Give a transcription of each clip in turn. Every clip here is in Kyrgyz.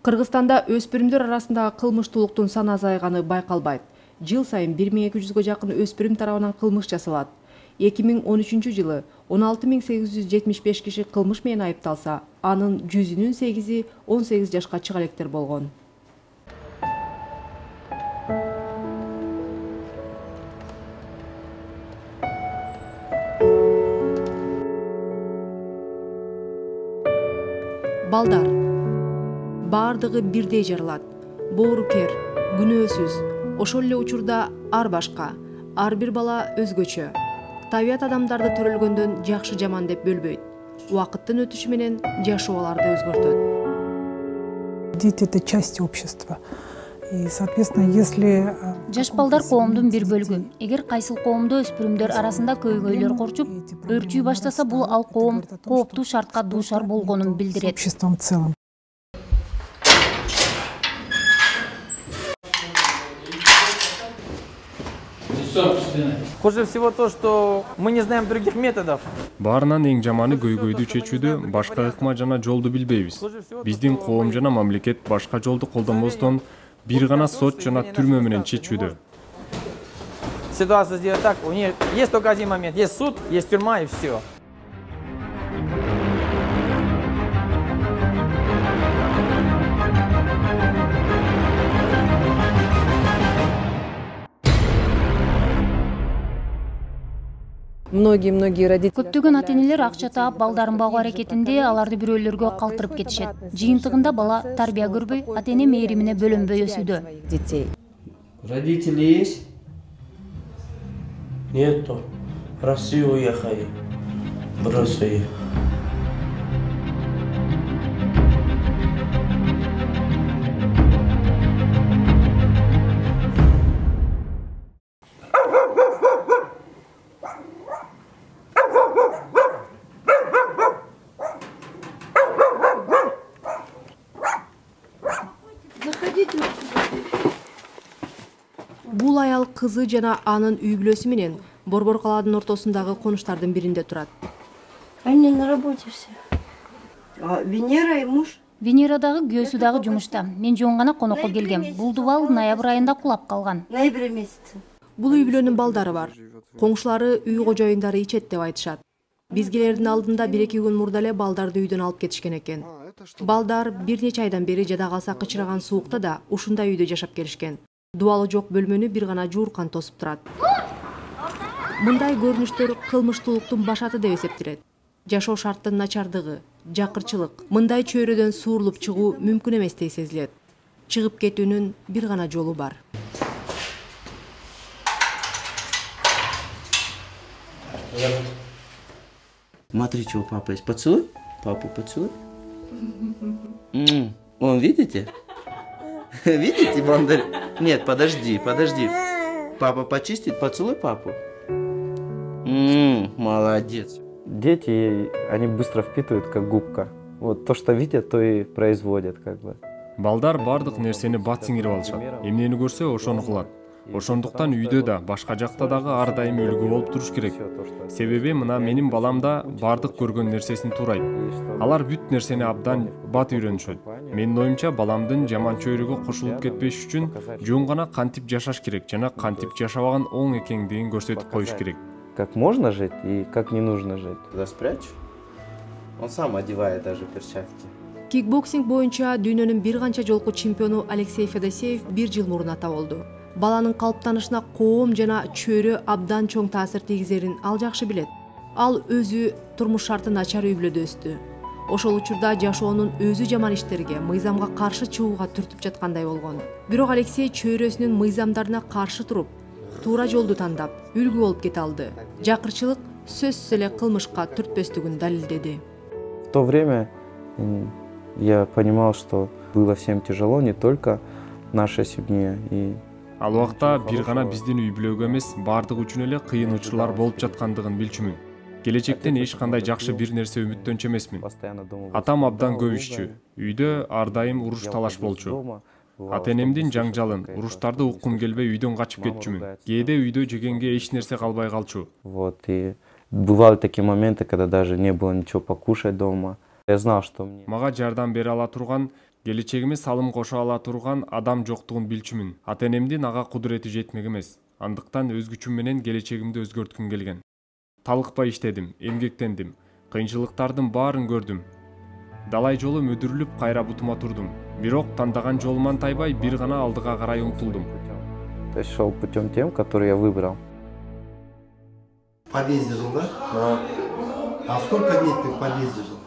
Кыргызстанда өспүрүмдөр арасындагы кылмыштуулуктун саны азайганы байкалбайт. Жыл сайын 1200-гө жакын өспүрүм тарабынан кылмыш жасалат. 2013-жылы 16875 киши кылмыш менен айыпталса, анын 100-үнүн 8-и 18 жашка чыга электер болгон. Балдар баардыгы бирдей жаралат. Боорукер, күнөөсүз, ошол эле учурда ар башка, ар бир бала өзгөчө. Табият адамдарды төрөлгөндөн жакшы жаман деп бөлбөйт. Убакыттын өтүшү менен жашооларды өзгөртөт. Дети — это часть общества. И, соответственно, если... Жаш балдар коомдун бир бөлүгү. Эгер кайсыл коомдо өспүрүмдөр арасында көйгөйлөр корчуп, өрчүй баштаса, бул ал коом кооптуу шартка дуушар болгонун билдирет. Обществом в целом. Хуже всего то, что мы не знаем других методов. Баарынан эң жаманы көйгөйдү чечүүдө башка ыкма жана жолду билбейбиз. Биздин коом жана мамлекет башка жолду колдонбостон бир гана сот жана түрмө менен чечүүдө. Ситуация сделать так, у них есть только один момент, есть суд, есть тюрьма и все. Многие родители... Көптөгөн ата-энелер акча таап балдарын багуу аракетинде аларды бирөөлөргө калтырып кетишет. Жыйынтыгында бала тарбия көрбөй, ата-эне мээримине бөлөнбөй өсүүдө. Родители есть? Нету. В Россию уехали. Бросили. Бул аял кызы жана анын үй бүлөсү менен Борбор калаадын ортосундагы конуштардын биринде турат. Они на работе все. Венера и муж. Венерадагы күйөөсү дагы жумушта. Мен жөн гана конокко келгем. Бул дубал ноябрь айында кулап калган. Ноябрь месяце. Бул үй бүлөнүн балдары бар. Коңшулары үй кожоюндары ичет деп айтышат. Биз келердин алдында 1-2 күн мурда эле балдарды үйдөн алып кетишкен экен. Балдар бир нече айдан бери жада калса кычыраган суукта да ушундай үйдө жашап келишкен. Дубалы жок бөлмөнү бир гана жууркан тосуп турат. Мындай көрүнүштөр кылмыштуулуктун башаты деп эсептелет. Жашоо шарттын начардыгы, жакырчылык, мындай чөйрөдөн суурулуп чыгуу мүмкүн эместей сезилет. Чыгып кетүүнүн бир гана жолу бар. Смотри, что у папы есть. Поцелуй? Папу поцелуй. Вон, видите? Видите, Бондарь? Нет, подожди. Папа почистит, поцелуй папу. Молодец. Дети, они быстро впитывают, как губка. Вот то, что видят, то и производят, как бы. Балдар бардык нерсени бат сиңирип алышат. Эмнени көрсө ошону кылат. Ошондуктан үйдө да, башка жакта дагы ар дайым үлгү болуп туруш керек. Себеби мына менин балам да бардык көргөн нерсесин туурайт. Алар бүт нерсени абдан бат үйрөнүшөт. Менин оюмча баламдын жаман чөйрөгө кошулуп кетпеш үчүн жөн гана кантип жашаш керек жана кантип жашабаган оң экендигин көрсөтүп коюш керек. Как можно жить и как не нужно жить. Туда спрячь. Он сам одевает даже перчатки. Кикбоксинг боюнча дүйнөнүн бир канча жолку чемпиону Алексей Федосеев 1 жыл мурун ата болду. Баланын калыптанышына коом жана чөйрө абдан чоң таасир тийгизерин ал жакшы билет. Ал өзү турмуш шарты начар үй бүлөдө өстү. Ошол учурда жашоонун өзү жаман иштерге, мыйзамга каршы чыгууга түртүп жаткандай болгон. Бирок Алексей чөйрөсүнүн мыйзамдарына каршы туруп, туура жолду тандап, үлгү болуп кете алды. Жакырчылык сөзсүз эле кылмышка түртпөстүгүн далилдеди. В то время я понимал, что было всем тяжело, не только нашей семье. Ал убакта бир гана биздин үй бүлөгө эмес, бардык үчүн эле кыйын учурлар болуп жаткандыгын билчүмүн. Келечектен эч кандай жакшы бир нерсе үмүттөнчү эмесмин. Атам абдан көп ишчү. Үйдө ар дайым уруш талаш болчу. Ата-энемдин жаңжалын, уруштарды уккум келбей үйдөн качып кетчүмүн. Кээде үйдө жегенге эч нерсе калбай калчу. Вот, и бывали такие моменты, когда даже не было ничего покушать дома. Я знал, что мне... Мага жардам бере ала турган келечегиме салым кошо ала турган адам жоктугун билчүмүн. Ата энемдин ага кудурети жетмек эмес. Андыктан өз күчүм менен келечегимди өзгөрткүм келген. Талыкпай иштедим, эмгектендим, кыйынчылыктардын баарын көрдүм. Далай жолу мүдүрүлүп кайра бутума турдум. Бирок тандаган жолуман тайбай бир гана алдыга карай умтулдум. То есть шел путем тем, который я выбрал. В подъезде жил, да? Да. А сколько дней ты в подъезде жил?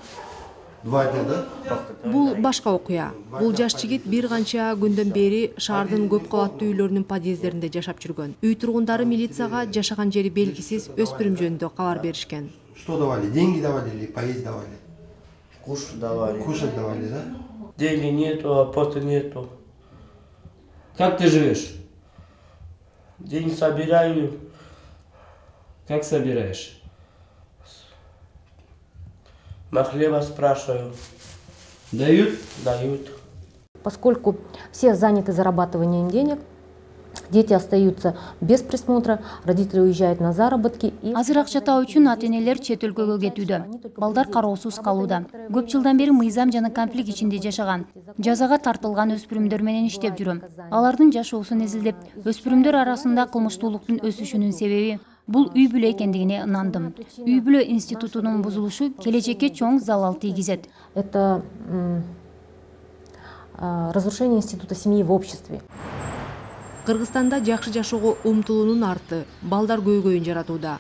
2 дня, да? Бул башка окуя. Бул жаш жигит бир канча күндөн бери шаардын көп кабаттуу үйлөрүнүн подъездеринде жашап жүргөн. Үй тургундары милицияга жашаган жери белгисиз өспүрүм жөнүндө кабар беришкен. Что давали? Деньги давали или поесть давали? Кушать давали. Кушать давали, да? Денег нету, оплаты нету. Как ты живешь? Деньги собираю. Как собираешь? На хлеба спрашиваю. Дают? Дают. Поскольку все заняты зарабатыванием денег, дети остаются без присмотра, родители уезжают на заработки. Азыр акча табуу үчүн ата-энелер чет өлкөгө кетүүдө. Балдар кароосуз калууда. Көп жылдан бери мыйзам жана конфликт ичинде жашаган. Жазага тартылган өспүрүмдөр менен иштеп жүрөм. Алардын жашоосун изилдеп, өспүрүмдөр арасында кылмыштуулуктун өсүшүнүн себеби бул үй бүлө экендигине ынандым. Үй бүлө институтунун бузулушу келечекке чоң залал тийгизет. Это разрушение института семьи в обществе. Кыргызстанда жакшы жашоого умтулуунун арты балдар көйгөйүн жаратууда.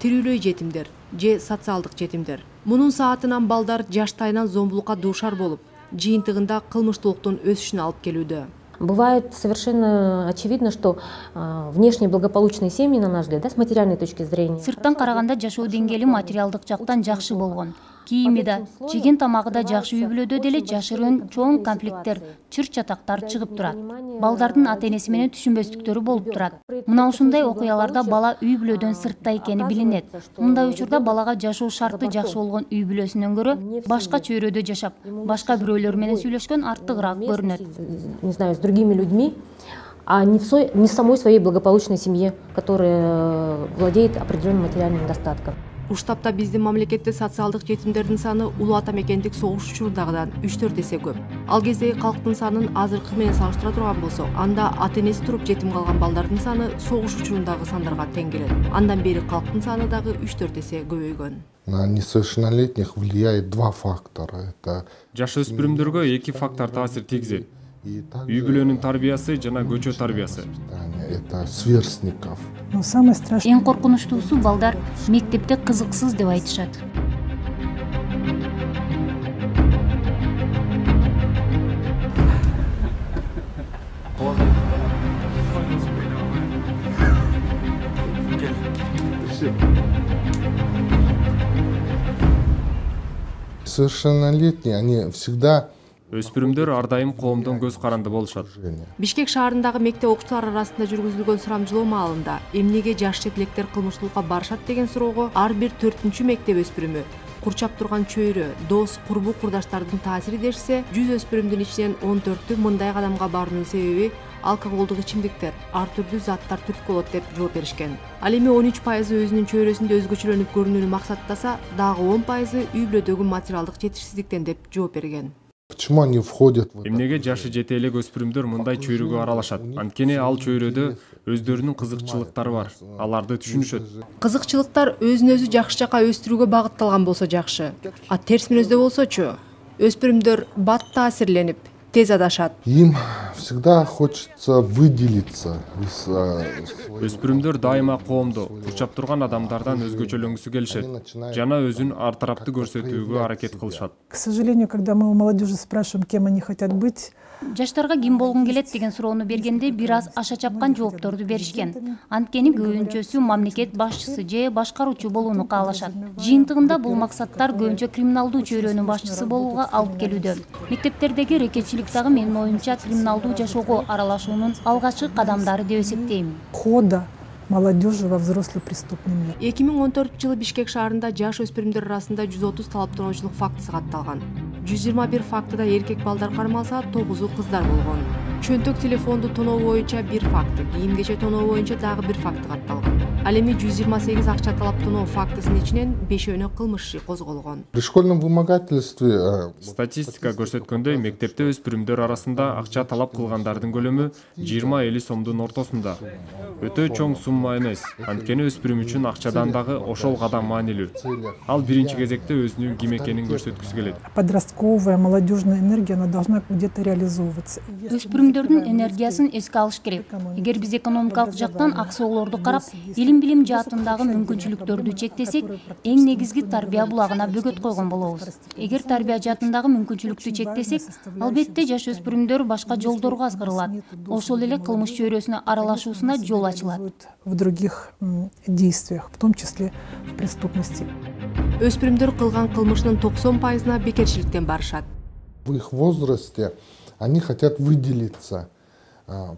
Тирүүлөй жетимдер же социалдык жетимдер. Мунун саатынан балдар жаштайынан зомбулукка дуушар болуп, жыйынтыгында кылмыштуулуктун өсүшүнө алып келүүдө. Бывает совершенно очевидно, что внешне благополучные семьи, на наш взгляд, да, с материальной точки зрения. Сырттан караганда жашоо деңгээли материалдык жактан жакшы болгон. Кийими да, жеген тамагы да жакшы, үй бүлөдө деле жашырын чоң конфликттер, чыр чатактар чыгып турат. Балдардын ата-энеси менен түшүнбөстүктөрү болуп турат. Мына ушундай окуяларда бала үй бүлөдөн сыртта экени билинет. Мындай учурда балага жашоо шарты жакшы болгон үй бүлөсүнөн көрө башка чөйрөдө жашап, башка бирөөлөр менен сүйлөшкөн артыгыраак көрүнөт. Не знаю, с другими людьми, а не в самой своей благополучной семье, которая владеет определенным материальным достатком. Уштапта биздин мамлекетте социалдык жетимдердин саны улуу ата мекендик согуш учурдагыдан 3-4 эсе көп. Ал кездеги калктын санын азыркы менен салыштыра турган болсо, анда ата-энеси туруп жетим калган балдардын саны согуш учурундагы сандарга тең келет. Андан бери калктын саны дагы 3-4 эсе көбөйгөн. На несовершеннолетних влияет 2 фактора. Это жаш өспүрүмдөргө 2 фактор таасир тийгизет. Үй бүлөнүн тарбиясы жана көчө тарбиясы. Это сверстников. Эң коркунучтуусу балдар мектепте кызыксыз деп айтышат. Совершеннолетние, они всегда Өспүрүмдөр ар дайым коомдон көз каранды болушат. Бишкек шаарындагы мектеп окуучулар арасында жүргүзүлгөн сурамжылоо маалында эмнеге жаш четелектер кылмыштуулукка барышат деген суроого ар бир 4-чү мектеп өспүрүмү курчап турган чөйрө, дос, курбу курдаштардын таасири дешсе, 100 өспүрүмдүн ичинен 14-ү мындай кадамга баруунун себеби алкоголдук ичимдиктер, ар түрдүү заттар түрткү болот деп жооп беришкен. Ал эми 13% өзүнүн чөйрөсүндө өзгөчөлөнүп көрүнүүнү максаттаса, дагы 10% үй бүлөдөгү материалдык жетишсиздиктен деп жооп берген. Почему они входят в Эмнеге жашы жете элек өспүрүмдөр мындай чөйрөгө аралашат? Анткени ал чөйрөдө өздөрүнүн кызыкчылыктары бар. Аларды түшүнүшөт. Кызыкчылыктар өзүн өзү жакшы жака өстүрүүгө багытталган болсо жакшы. А терс мүнөздө болсочу, өспүрүмдөр бат таасирленип, тез адашат. Им всегда хочется выделиться. Өспүрүмдөр дайыма коомдо курчап турган адамдардан өзгөчөлөнгүсү келишет жана өзүн ар тарапты көрсөтүүгө аракет кылышат. К сожалению, когда мы у молодежи спрашиваем, кем они хотят быть, Жаштарга ким болгун келет деген суроону бергенде бир аз аша чапкан жоопторду беришкен. Анткени көбүнчөсү мамлекет башчысы же башкаруучу болууну каалашат. Жыйынтыгында бул максаттар көбүнчө криминалдуу чөйрөнүн башчысы болууга алып келүүдө. Мектептердеги рекетчилик дагы менин оюмча криминалдуу жашоого аралашуунун алгачкы кадамдары деп эсептейм. Хода молодежи во взрослый преступный мир. 2014 Бишкек шаарында жаш өспүрүмдөр арасында 130 талаптануучулук фактысы катталган. 121 фактыда эркек балдар кармалса, 9-у кыздар болгон. Чөнтөк телефонду тоноо боюнча 1 факты, кийим кече тоноо боюнча дагы 1 факты катталган. Ал эми 128 акча талаптануу фактысынын ичинен 5 кылмыш иши козголгон. При школьном вымогательстве Статистика көрсөткөндөй, мектепте өспүрүмдөр арасында акча талап кылгандардын көлөмү 20-50 сомдун ортосунда. Өтө чоң сумма эмес, анткени өспүрүм үчүн акчадан дагы ошол кадам маанилүү. Ал биринчи кезекте өзүнүн ким экенин көрсөткүсү келет. Подростковая, молодежная энергия, она должна где-то реализовываться. Өспүрүмдөрдүн энергиясын эске алыш керек. Эгер биз экономикалык жактан аксоолорду карап, илим-билим жаатындагы мүмкүнчүлүктөрдү чектесек, эң негизги тарбия булагына бөгөт койгон болобуз. Эгер тарбия жаатындагы мүмкүнчүлүктү чектесек, албетте жаш өспүрүмдөр башка жолдорго азгырылат. Ошол эле кылмыш чөйрөсүнө аралашуусуна жол ачылат. В других действиях, в том числе в преступности. Өспүрүмдөр кылган кылмыштын 90%-на бекерчиликтен барышат. В их возрасте они хотят выделиться,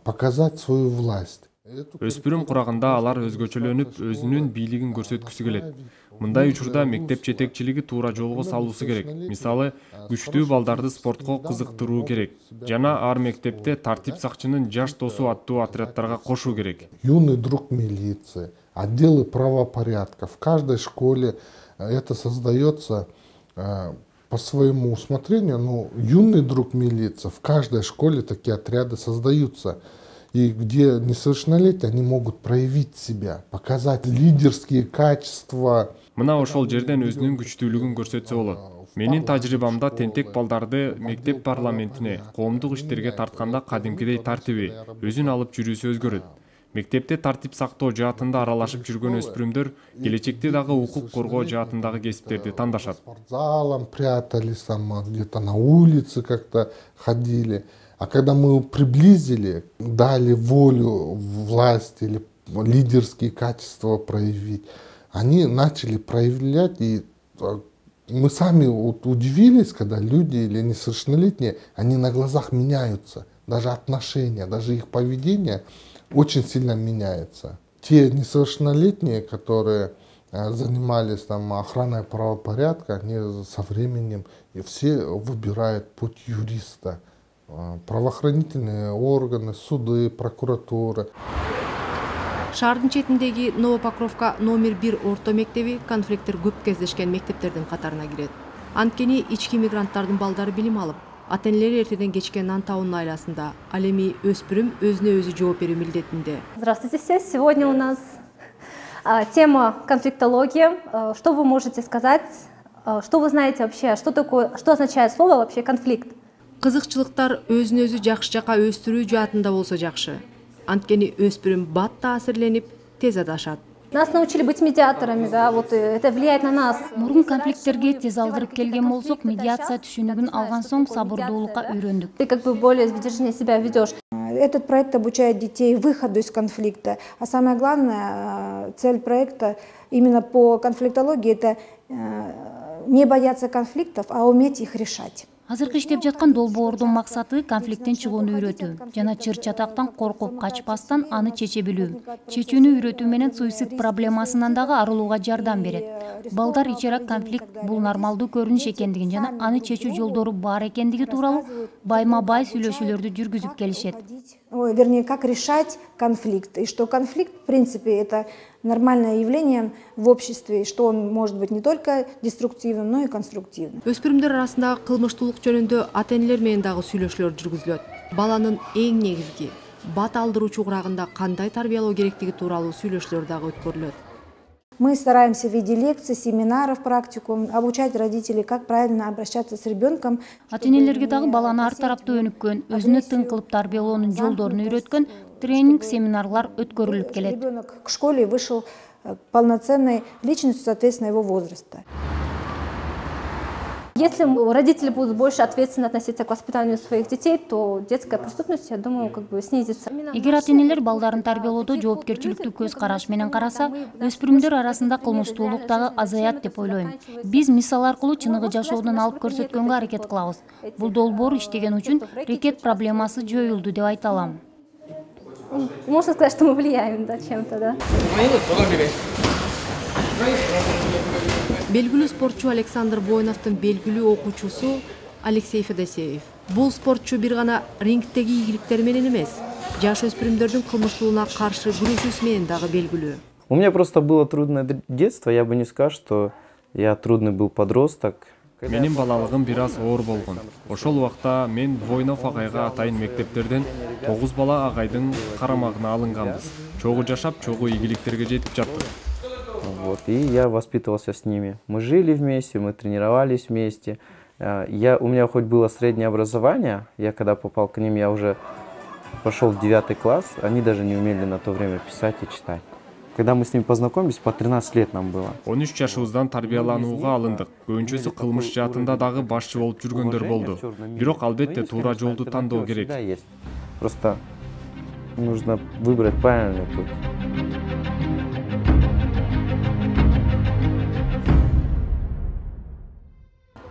показать свою власть. Өспүрүм курагында алар өзгөчөлөнүп, өзүнүн бийлигин көрсөткүсү келет. Мындай учурда мектеп жетекчилиги туура жолго салуусу керек. Мисалы, күчтүү балдарды спортко кызыктыруу керек. Жана ар мектепте тартип сакчынын жаш досу аттуу отряддарга кошуу керек. Юный друг милиции, отделы правопорядка. В каждой школе это создается по своему усмотрению. Но юный друг милиции, в каждой школе такие отряды создаются. И где несовершеннолетние, они могут проявить себя, показать лидерские качества. Мына ошол жерден өзүнүн күчтүүлүгүн көрсөтсө болот. Менин тажрыйбамда тентек балдарды мектеп парламентине, коомдук иштерге тартканда кадимкидей тартиби, өзүн алып жүрүүсү өзгөрөт. Мектепте тартип сактоо жаатында аралашып жүргөн өспүрүмдөр келечекте дагы укук коргоо жаатындагы кесиптерди тандашат. Залом прятались, где-то на улице как-то ходили. А когда мы приблизили, дали волю власти или лидерские качества проявить, они начали проявлять, и мы сами удивились, когда люди или несовершеннолетние, они на глазах меняются, даже отношения, даже их поведение очень сильно меняется. Те несовершеннолетние, которые занимались там охраной правопорядка, они со временем и все выбирают путь юриста. Правоохранительные органы, суды, прокуратуры. Шаардын четиндеги Новопокровка номер 1 орто мектеби конфликттер көп кездешкен мектептердин катарына кирет. Анткени ички мигранттардын балдары билим алып, ата-энелери эртеден кечке нан табуунун айласында. Ал эми өспүрүм өзүнө өзү жооп берүү милдетинде. Здравствуйте все. Сегодня у нас тема конфликтология. Что вы можете сказать? Что вы знаете вообще? Что означает слово вообще конфликт? Кызыкчылыктар өзүн өзү жакшы жака өстүрүү жаатында болсо жакшы. Анткени өспүрүм бат таасирленип, тез адашат. Нас научили быть медиаторами, да, вот это влияет на нас. Мурун конфликттерге тез алдырып келген болсок, медиация түшүнүгүн алган соң сабырдуулукка үйрөндүк. Ты как бы более выдержаннее себя ведешь. Этот проект обучает детей выходу из конфликта. А самое главное, цель проекта именно по конфликтологии – это не бояться конфликтов, а уметь их решать. Азыркы иштеп жаткан долбоордун максаты конфликттен чыгууну үйрөтүү жана чыр-чатактан коркуп качпастан аны чече билүү. Чечүүнү үйрөтүү менен суицид проблемасынан дагы арылууга жардам берет. Балдар ичерак конфликт бул нормалдуу көрүнүш экендигин жана аны чечүү жолдору бар экендиги тууралуу байма-бай сүйлөшүүлөрдү жүргүзүп келишет. Вернее, как решать конфликт. И что конфликт, в принципе, это нормальное явление в обществе, и что он может быть не только деструктивным, но и конструктивным. Өспүрүмдөр арасында кылмыштуулук жөнүндө ата-энелер менен дагы сүйлөшүүлөр жүргүзүлөт. Баланын эң негизги бат алдыруучу курагында кандай тарбиялоо керектиги тууралуу сүйлөшүүлөр дагы өткөрүлөт. Мы стараемся в виде лекций, семинаров, практикум обучать родителей, как правильно обращаться с ребенком. Ата-энелерге дагы баланы ар тараптуу өнүккөн, өзүнө тың кылып тарбиялоонун жолдорун үйрөткөн тренинг, семинарлар өткөрүлүп келет. Ребенок к школе вышел полноценной личностью, соответственно, его возраста. Если родители будут больше ответственно относиться к воспитанию своих детей, то детская преступность, я думаю, как бы снизится. Эгер ата-энелер балдарын тарбиялоодо жоопкерчиликтүү көз караш менен караса, өспүрүмдөр арасында кылмыштуулук дагы азаят деп ойлойм. Биз мисал аркылуу чыныгы жашоодон алып көрсөткөнгө аракет кылабыз. Бул долбоор иштеген үчүн рекет проблемасы жоюлду деп айта алам. Можно сказать, что мы влияем, да, чем-то, да. Белгилүү спортчу Александр Воиновдун белгилүү окуучусу Алексей Федосеев. Бул спортчу бир гана рингдеги ийгиликтери менен эмес, жаш өспүрүмдөрдүн кылмыштуулугуна каршы күрөшүүсү менен дагы белгилүү. У меня просто было трудное детство, я бы не сказал, что я трудный был подросток. Менин балалыгым бир аз оор болгон. Ошол убакта мен Войнов агайга атайын мектептерден 9 бала агайдын карамагына алынганбыз. Чогуу жашап, чогуу ийгиликтерге жетип жаттык. Вот, и я воспитывался с ними. Мы жили вместе, мы тренировались вместе. У меня хоть было среднее образование, я когда попал к ним, я уже пошел в 9 класс, они даже не умели на то время писать и читать. Когда мы с ними познакомились, по 13 лет нам было. 13 жашыбыздан тарбияланууга алындык. Көбүнчөсү кылмыш жаатында дагы башчы болуп жүргөндөр болду. Бирок албетте туура жолду тандоо керек. Просто нужно выбрать правильный путь.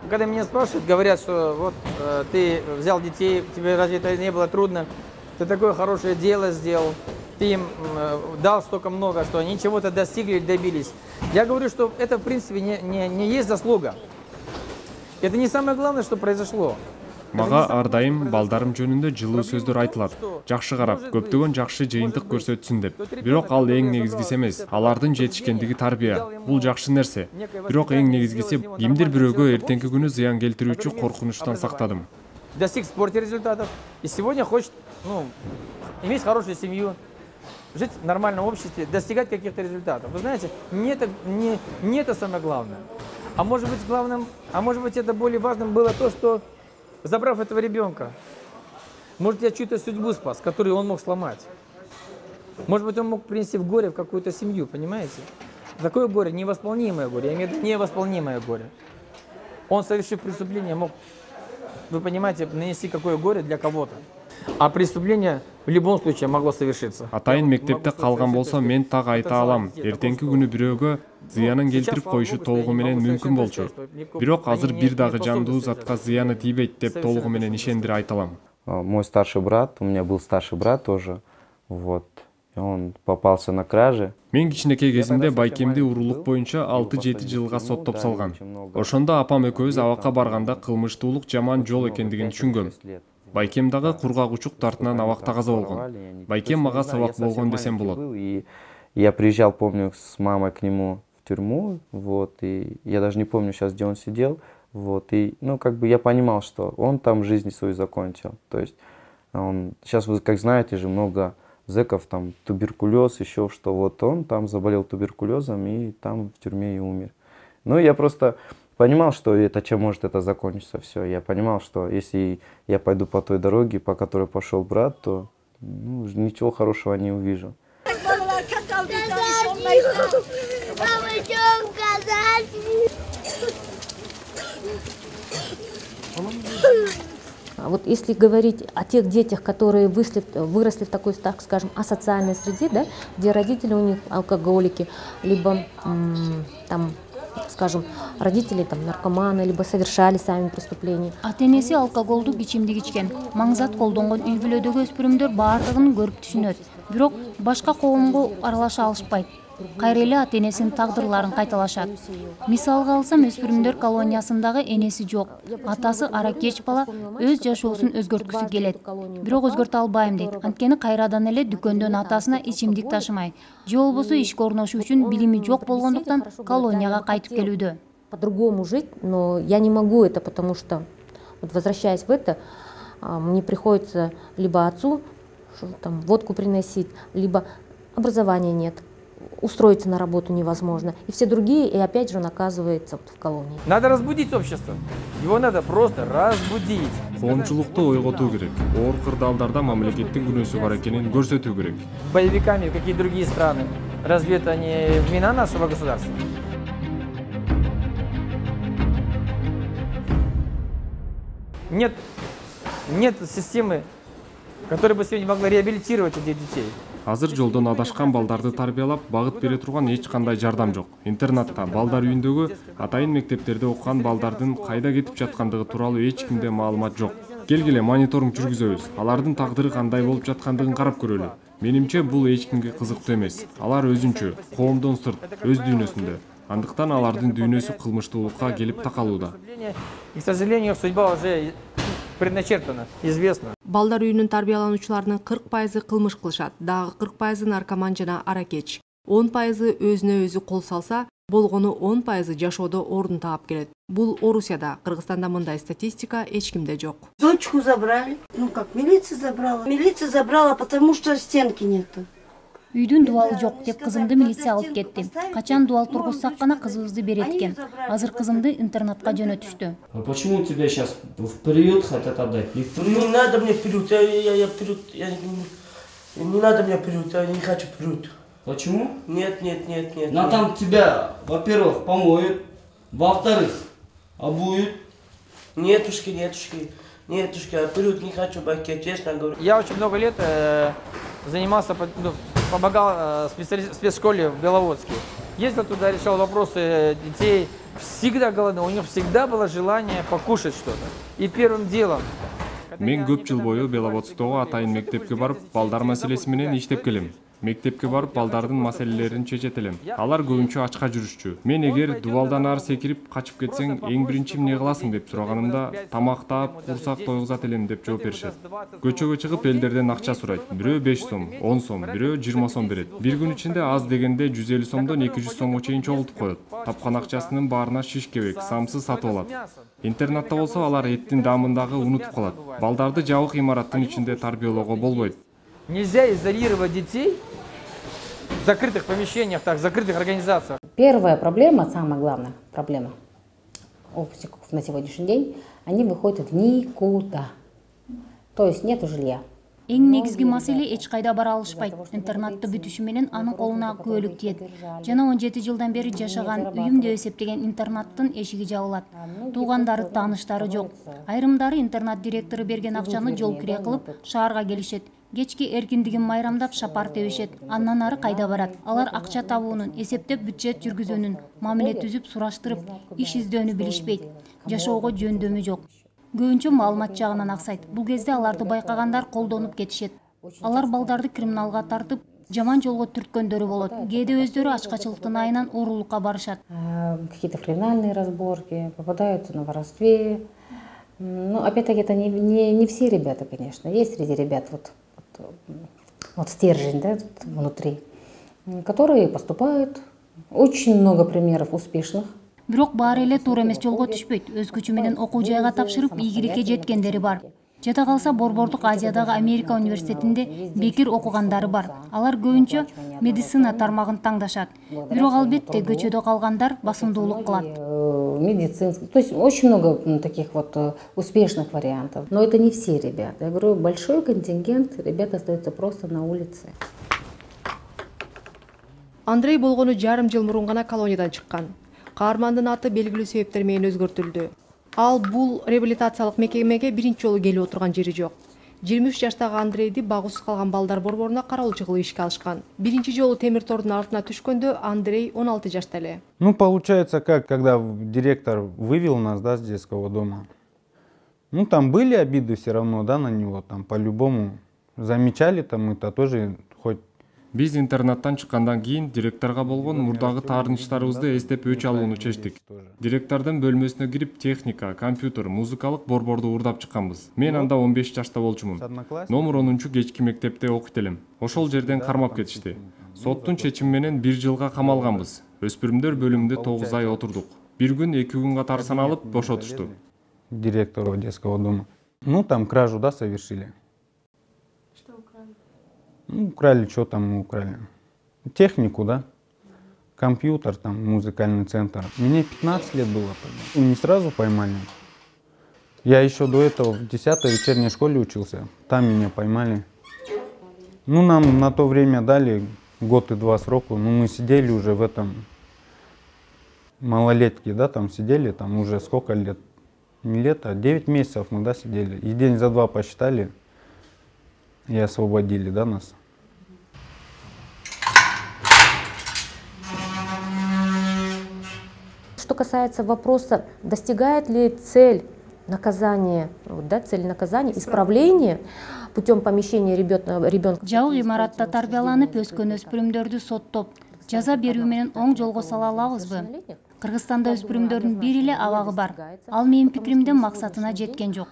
Когда меня спрашивают, говорят, что вот ты взял детей, тебе разве это не было трудно? Ты такое хорошее дело сделал, ты им дал столько много, что они чего-то достигли, добились. Я говорю, что это в принципе не есть заслуга. Это не самое главное, что произошло. Мага ар дайым балдарым жөнүндө жылуу сөздөр айтылат. Жакшы карап, көптөгөн жакшы жыйынтык көрсөтсүн деп. Бирок ал эң негизгиси эмес. Алардын жетишкендиги тарбия. Бул жакшы нерсе. Бирок эң негизгиси кимдир бирөөгө эртеңки күнү зыян келтирүүчү коркунучтан сактадым. Достиг в спорте результатов. И сегодня хочет, иметь хорошую семью, жить в нормальном обществе, достигать каких-то результатов. Вы знаете, не это самое главное. А может быть это более важным было то, что забрав этого ребенка, может, я чью-то судьбу спас, которую он мог сломать. Может быть, он мог принести в горе в какую-то семью, понимаете? Такое горе, невосполнимое горе, я имею в виду невосполнимое горе. Он, совершив преступление, мог, вы понимаете, нанести какое горе для кого-то. А преступление в любом случае могло совершиться. Атайын мектепте калган болсо мен так айта алам. Эртеңки күнү бирөөгө зыянын келтирип коюшу толугу менен мүмкүн болчу. Бирок азыр бир дагы жандуу затка зыяны тийбейт деп толугу менен ишендире айта алам. Мой старший брат, у меня был старший брат тоже, вот, и он попался на краже. Мен кичинекей кезимде Байкемди уруулук боюнча 6-7 жылга соттоп салган. Ошондо апам экөөбүз абакка барганда кылмыштуулук жаман жол экендигин түшүнгөм. Байкемдагы кургагучук тартынан абакта каза болгон. Байкем мага сабак болгон десем болот. Я приезжал, помню, с мамой к нему в тюрьму, вот, и я даже не помню сейчас, где он сидел, вот, и, я понимал, что он там жизнь свою закончил. То есть сейчас вы, как знаете же, много зэков, там, туберкулез, еще что, вот он там заболел туберкулезом и там в тюрьме и умер. Я просто понимал, что чем может это закончиться, все. Я понимал, что если я пойду по той дороге, по которой пошел брат, то ничего хорошего не увижу. Вот если говорить о тех детях, которые выросли в такой, так скажем, асоциальной среде, да, где родители у них алкоголики, либо скажем, родители наркоманы, либо совершали сами преступления. Ата-энеси алкоголдук ичимдик ичкен, маңзат колдонгон үй бүлөдөгү өспүрүмдөр баардыгын көрүп түшүнөт. Бирок башка коомго аралаша алышпайт. Кайра эле ата-энесинин тагдырларын кайталашат. Мисалга алсам, өспүрүмдөр колониясындагы энеси жок. Атасы аракеч бала өз жашоосун өзгөрткүсү келет. Бирок өзгөртө албайм дейт. Анткени кайрадан эле дүкөндөн атасына ичимдик ташымай. Же болбосо ишке орношу үчүн билими жок болгондуктан колонияга кайтып келүүдө. По-другому жить, но я не могу это, потому что, возвращаясь в это, мне приходится либо отцу водку приносить, либо образования нет. Устроиться на работу невозможно. И все другие, и опять же он оказывается в колонии. Надо разбудить общество. Его надо просто разбудить. Коомчулукту ойготуу керек. Оор кырдаалдарда мамлекеттин күнөөсү бар экенин көрсөтүү керек. Боевиками в какие другие страны. Разве это не вина нашего государства? Нет системы, которая бы сегодня могла реабилитировать этих детей. Азыр жолдон адашкан балдарды тарбиялап, багыт бере турган эч кандай жардам жок. Интернатта, балдар үйүндөгү, атайын мектептерде окуган балдардын кайда кетип жаткандыгы тууралуу эч кимде маалымат жок. Келгиле мониторинг жүргүзөбүз. Алардын тагдыры кандай болуп жаткандыгын карап көрөлү. Менимче бул эч кимге кызыктуу эмес. Алар өзүнчө, коомдон сырт, өз дүйнөсүндө. Андыктан алардын дүйнөсү кылмыштуулукка келип такалууда. К сожалению, судьба уже предначертана, известна. Балдар үйүнүн тарбиялануучуларынын 40% кылмыш кылышат, дагы 40% наркоман жана аракеч. 10% өзүнө өзү кол салса, болгону 10% жашоодо ордун таап келет. Бул Орусияда, Кыргызстанда мындай статистика эч кимде жок. Дочку забрали. Ну как, милиция забрала. Милиция забрала, потому что стенки нету. Үйдүн дубалы жок деп кызымды милиция алып кетти. Качан дубал тургузсак гана кызыбызды берет экен. Азыр кызымды интернатка жөнөтүштү. А почему тебя сейчас в приют хотят отдать? Не в приют? Не надо мне приют, я приют, не надо мне приют, я не хочу приют. Почему? Нет. Но там тебя, во-первых, помоют, во-вторых, обуют. Нетушки, я приют не хочу, баке, честно говорю. Я очень много лет занимался, помогал в спецшколе в Беловодске. Ездил туда, решал вопросы детей. Всегда голодный, у них всегда было желание покушать что-то. И первым делом... Мен көп жыл бою Беловодского атайын мектепке барып, балдар маселеси менен иштеп келем. Мектепке барып, балдардын маселелерин чечет элем. Алар көбүнчө ачка жүрүшчү. Мен эгер дубалдан ары секирип качып кетсең, эң биринчи эмне кыласың деп сураганымда, тамак таап, курсак тойгузат элем деп жооп беришет. Көчөгө чыгып элдерден акча сурайт. Бирөө 5 сом, 10 сом, бирөө 20 сом берет. Бир күн ичинде аз дегенде 150 сомдон 200 сомго чейин чогултуп коет. Тапкан акчасынын баарына шиш кебек, самсы сатып алат. Интернатта болсо алар эттин даамын дагы унутуп калат. Балдарды жабык имараттын ичинде тарбиялоого болбойт. Нельзя изолировать детей в закрытых помещениях, в закрытых организациях. Первая проблема, самая главная проблема выпускников на сегодняшний день, они выходят в никуда. То есть нету жилья. Эң негизги маселе эч кайда бара алышпайт. Интернатты бүтүшү менен анын колуна күбөлүк тиет. Жана 17 жылдан бери жашаган, үйүм деп эсептеген интернаттын эшиги жабылат. Туугандары, тааныштары жок. Айрымдары интернат директору берген акчаны жол кире кылып шаарга келишет. Кечки эркиндигин майрамдап шапар тебишет. Андан ары кайда барат? Алар акча табуунун, эсептеп бюджет жүргүзүүнүн, мамиле түзүп, сураштырып, иш издөөнү билишпейт. Жашоого жөндөмү жок. Көбүнчө маалымат жагынан аксайт. Бул кезде аларды байкагандар колдонуп кетишет. Алар балдарды криминалга тартып, жаман жолго түрткөндөрү болот. Кээде өздөрү ачкачылыктын айынан уурулукка барышат. Какие-то криминальные разборки, попадаются на воровстве. Ну, опять-таки, это не все ребята, конечно. Есть среди ребят вот стержень, да, внутри, которые поступают. Очень много примеров успешных. Бирок баары эле туура эмес жолго түшпөйт. Өз күчү менен окуу жайга тапшырып, ийгиликке жеткендери бар. Жада калса Борбордук Азиядагы Америка университетинде бекир окугандары бар. Алар көбүнчө медицина тармагын таңдашат. Бирок албетте көчөдө калгандар басымдуулук кылат. Медицинский, то есть очень много таких вот успешных вариантов. Но это не все ребята. Я говорю, большой контингент ребят остается просто на улице. Андрей болгону жарым жыл мурун гана колониядан чыккан. Каармандын аты белгилүү себептер менен өзгөртүлдү. Ал бул реабилитациялык мекемеге биринчи жолу келип отурган жери жок. 23 жаштагы Андрейди багуусуз калган балдар борборуна кароолчу кылып ишке алышкан. Биринчи жолу темир тордун артына түшкөндө Андрей 16 жашта эле. Ну, получается, как, когда директор вывел нас, да, с детского дома. Ну, там были обиды все равно, да, на него, там, по-любому. Замечали там это тоже хоть. Биз интернаттан чыккандан кийин директорго болгон мурдагы таарынычтарыбызды эстеп өч алууну чечтик. Директордун бөлмөсүнө кирип техника, компьютер, музыкалык борборду уурдап чыкканбыз. Мен анда 15 жашта болчумун. Номер 10 кечки мектепте окуйт элем. Ошол жерден кармап кетишти. Соттун чечими менен 1 жылга камалганбыз. Өспүрүмдөр бөлүмүндө 9 ай отурдук. Бир күн 2 күн катары саналып бошотушту. Директору детского дома. Ну, там кражу, да, совершили. Ну, украли, что там украли? Технику, да? Компьютер, там, музыкальный центр. Мне 15 лет было. Не сразу поймали. Я еще до этого в 10-й вечерней школе учился. Там меня поймали. Ну, нам на то время дали 1 год и 2 срока. Ну, мы сидели уже в этом... Малолетки, да, там сидели. Там уже сколько лет? Не лет, а 9 месяцев мы, да, сидели. И день за 2 посчитали. И освободили, да, нас. Что касается вопроса, достигает ли цель наказания, да, цель наказания, исправления путем помещения ребенка. Жабык имаратта тарбияланып өскөн өспүрүмдөрдү соттоп, жаза берүү менен оң жолго сала алабызбы? Кыргызстанда өспүрүмдөрдүн бир эле абагы бар. Ал менин пикиримде максатына жеткен жок.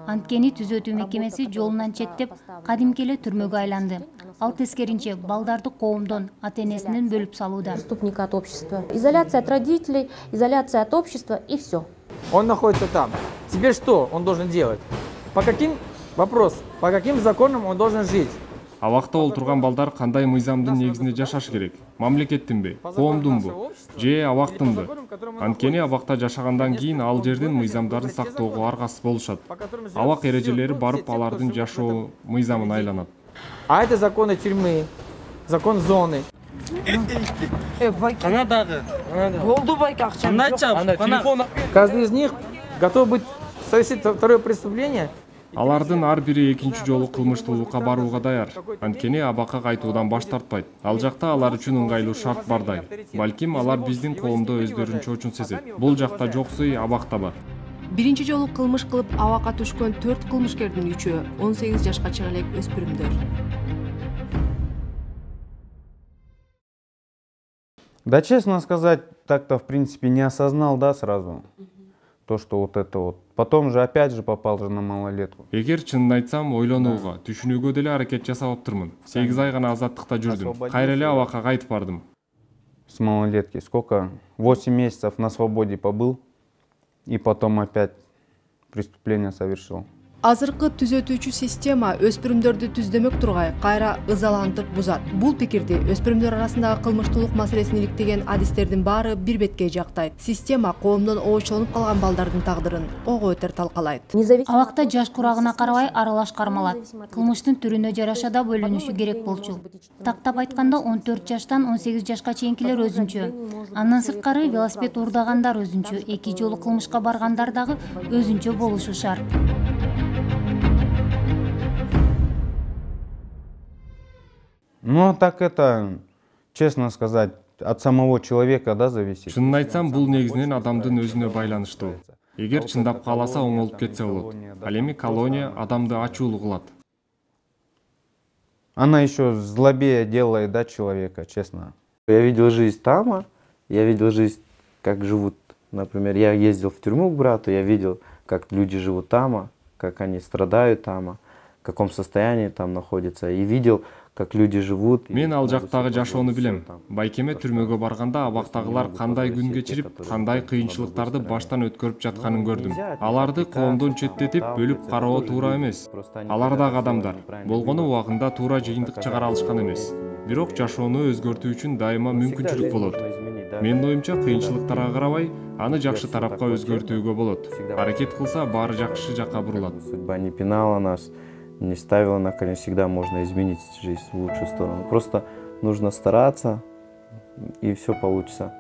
Анткени түзөтүү мекемеси жолунан четтеп, кадимки эле түрмөгө айланды. Ал тескеринче балдарды коомдон, ата-энесинен бөлүп салууда. Преступника от общества. Изоляция от родителей, изоляция от общества и все. Он находится там. Теперь что он должен делать? По каким законам он должен жить? Абакта олтурган балдар кандай мыйзамдын негизинде жашашы керек? Мамлекеттинби, коомдунбу же абактынбы? Анткени абакта жашагандан кийин ал жердин мыйзамдарын сактоого аргасыз болушат. Абак эрежелери барып алардын жашоо мыйзамына айланат. А это законы тюрьмы, закон зоны. Каждый из них готов быть совершить второе преступление. Алардын ар бири экинчи жолу кылмыштуулукка барууга даяр. Анткени абакка кайтуудан баш тартпайт. Ал жакта алар үчүн ыңгайлуу шарт бардай. Балким алар биздин коомдо өздөрүн чоочун сезет. Бул жакта жоксуй, абакта бар. Биринчи жолу кылмыш кылып абакка түшкөн 4 кылмышкердин 3-өө 18 жашка чыга элек өспүрүмдөр. Да, честно сказать, так-то в принципе не осознал, да, сразу. То, что вот это вот. Потом же опять же попал же на малолетку. Эгер чынын айтсам, ойлонууга, түшүнүүгө деле аракет жасап аптырмын. 8 ай гана азаттыкта жүрдүм. Кайра эле абакка кайтып бардым. С малолетки сколько? 8 месяцев на свободе побыл. И потом опять преступление совершил. Азыркы түзөтүүчү система өспүрүмдөрдү түздөмөк тургай кайра ызалантып бузат. Бул пикирди өспүрүмдөр арасындагы кылмыштуулук маселесин иликтеген адистердин баары бир бетке жактайт. Система коомдон оочолонуп калган балдардын тагдырын ого өтөр талкалайт. Абакта жаш курагына карабай аралаш кармалат. Кылмыштын түрүнө жараша да бөлүнүшү керек болчу. Тактап айтканда 14 жаштан 18 жашка чейинкилер өзүнчө. Андан сырткары велосипед урдагандар өзүнчө, 2 жолу кылмышка баргандар дагы өзүнчө болушу шарт. Ну, так это, честно сказать, от самого человека, да, зависит. Чынын айтсам, бул негизинен адамдын өзүнө байланыштуу. Эгер чындап кааласа оңолуп кетсе болот. Ал эми колония адамды ачуулуу кылат. Она еще злобее делает, да, человека, честно. Я видел жизнь там, я видел жизнь, как живут, например, я ездил в тюрьму к брату, я видел, как люди живут там, как они страдают там, в каком состоянии там находятся, и видел, как люди живут. Мен ал жактагы жашоону билем. Байкеме түрмөгө барганда абактагылар кандай күн кечирип, кандай кыйынчылыктарды баштан өткөрүп жатканын көрдүм. Аларды коомдон четтетип, бөлүп кароо туура эмес. Алар дагы адамдар. Болгону убагында туура жыйынтык чыгара алышкан эмес. Бирок жашоону өзгөртүү үчүн дайыма мүмкүнчүлүк болот. Менин оюмча кыйынчылыктарга карабай, аны жакшы тарапка өзгөртүүгө болот. Аракет кылса, баары жакшы жакка бурулат. Судьба не пинала нас, не ставила на колени, всегда можно изменить жизнь в лучшую сторону. Просто нужно стараться, и все получится.